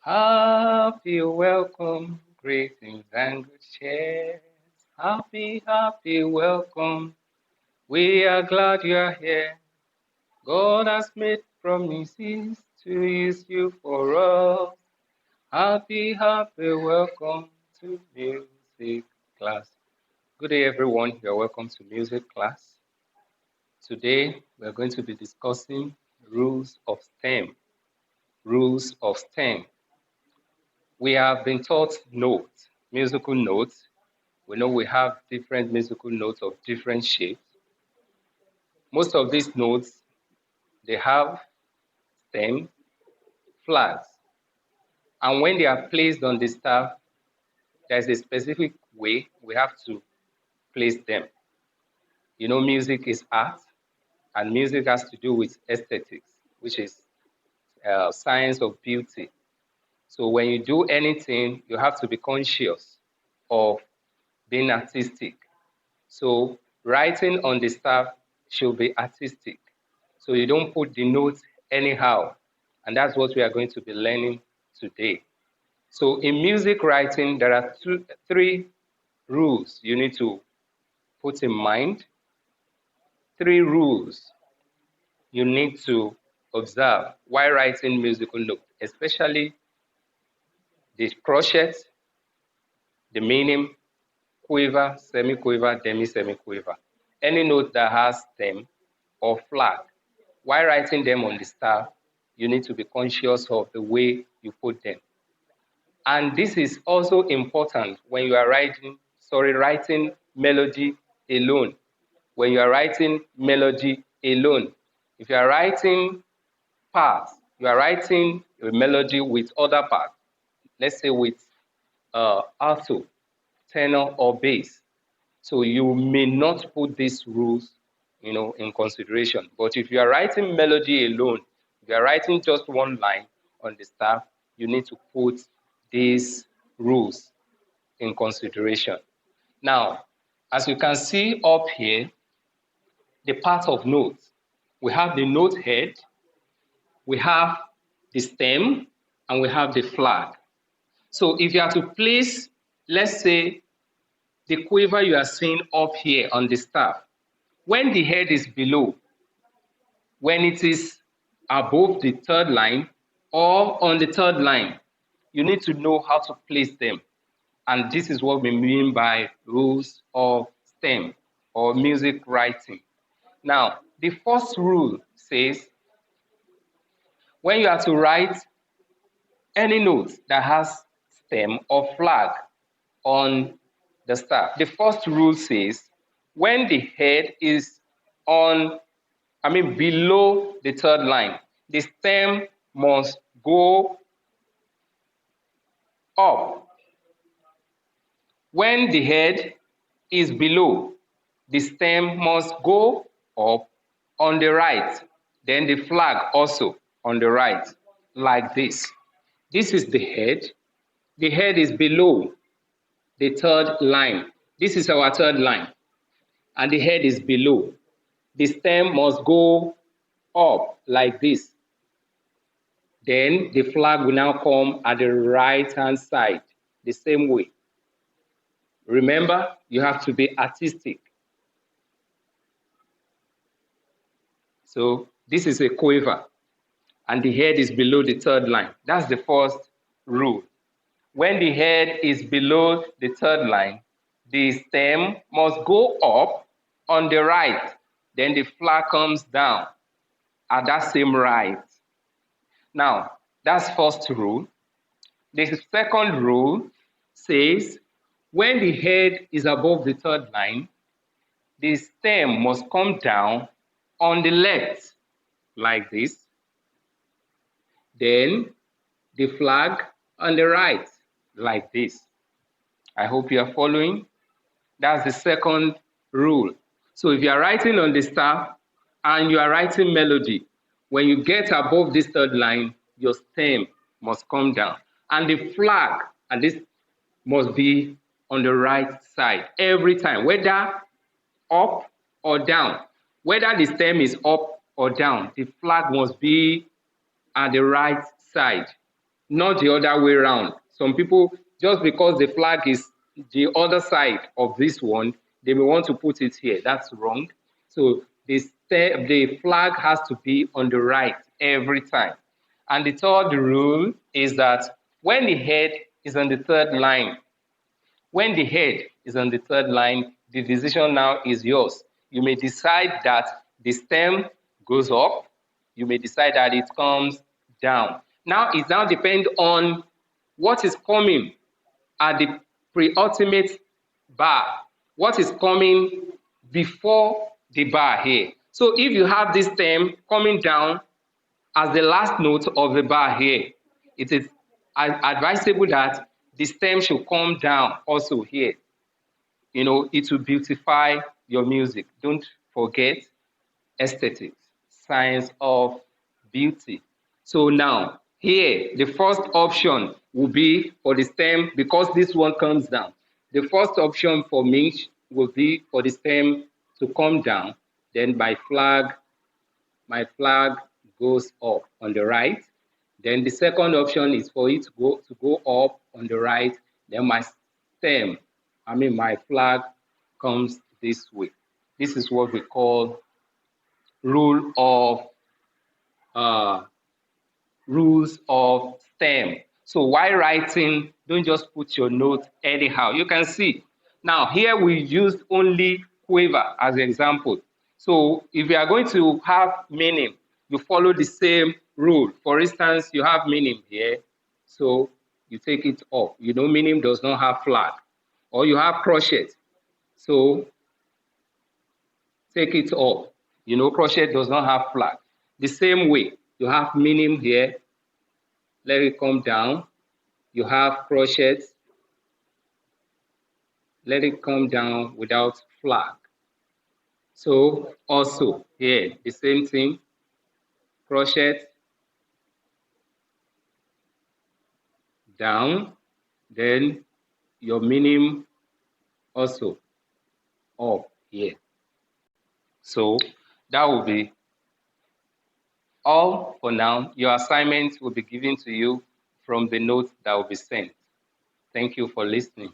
Happy welcome, greetings and good cheer. Happy, happy welcome. We are glad you are here. God has made promises to use you for us. Happy, happy welcome to music class. Good day, everyone. You're welcome to music class. Today, we're going to be discussing rules of STEM. Rules of STEM. We have been taught notes, musical notes. We know we have different musical notes of different shapes. Most of these notes, they have stem, flags. And when they are placed on the staff, there's a specific way we have to place them. You know, music is art, and music has to do with aesthetics, which is science of beauty. So when you do anything, you have to be conscious of being artistic. So writing on the staff should be artistic. So you don't put the notes anyhow. And that's what we are going to be learning today. So in music writing, there are three rules you need to put in mind. Three rules you need to observe while writing musical notes, especially the crochet, the minim, quiver, semi-quiver, demi-semi-quiver. Any note that has stem or flag. While writing them on the staff, you need to be conscious of the way you put them. And this is also important when you are writing melody alone. When you are writing melody alone. If you are writing parts, you are writing a melody with other parts. Let's say with alto, tenor, or bass. So you may not put these rules, in consideration. But if you are writing melody alone, if you are writing just one line on the staff, you need to put these rules in consideration. Now, as you can see up here, the part of notes. We have the note head, we have the stem, and we have the flag. So if you are to place, let's say, the quiver you are seeing up here on the staff, when the head is below, when it is above the third line or on the third line, you need to know how to place them. And this is what we mean by rules of STEM or music writing. Now, the first rule says when you are to write any note that has stem or flag on the staff, the first rule says when the head is below the third line, the stem must go up. When the head is below, the stem must go up on the right. Then the flag also on the right, like this. This is the head. The head is below the third line. This is our third line. And the head is below. The stem must go up like this. Then the flag will now come at the right-hand side, the same way. Remember, you have to be artistic. So this is a quiver, and the head is below the third line. That's the first rule. When the head is below the third line, the stem must go up on the right. Then the flag comes down at that same right. Now, that's first rule. The second rule says when the head is above the third line, the stem must come down on the left, like this. Then the flag on the right, like this. I hope you are following. That's the second rule. So if you are writing on the staff and you are writing melody, when you get above this third line, your stem must come down. And the flag, and this must be on the right side every time, whether up or down. Whether the stem is up or down, the flag must be at the right side. not the other way around. Some people, just because the flag is the other side of this one, they may want to put it here. That's wrong. So the flag has to be on the right every time. And the third rule is that when the head is on the third line, when the head is on the third line, the decision now is yours. You may decide that the stem goes up. You may decide that it comes down. Now it now depends on what is coming at the pre-ultimate bar, what is coming before the bar here. So if you have this stem coming down as the last note of the bar here, it is advisable that the stem should come down also here. It will beautify your music. Don't forget aesthetics, science of beauty. So now, here, the first option will be for the stem, because this one comes down. The first option for me will be for the stem to come down. Then my flag goes up on the right. Then the second option is for it to go up on the right. Then my flag comes this way. This is what we call rule of rules of stem. So while writing, don't just put your note anyhow. You can see. Now here we used only quiver as an example. So if you are going to have meaning, you follow the same rule. For instance, you have meaning here. So you take it off. Meaning does not have flag. Or you have crochet. So take it off. Crochet does not have flag. The same way, you have meaning here. Let it come down. You have crochet. Let it come down without flag. So also here, the same thing. Crochet down. Then your meaning also up here. So that will be all for now. Your assignment will be given to you from the notes that will be sent. Thank you for listening.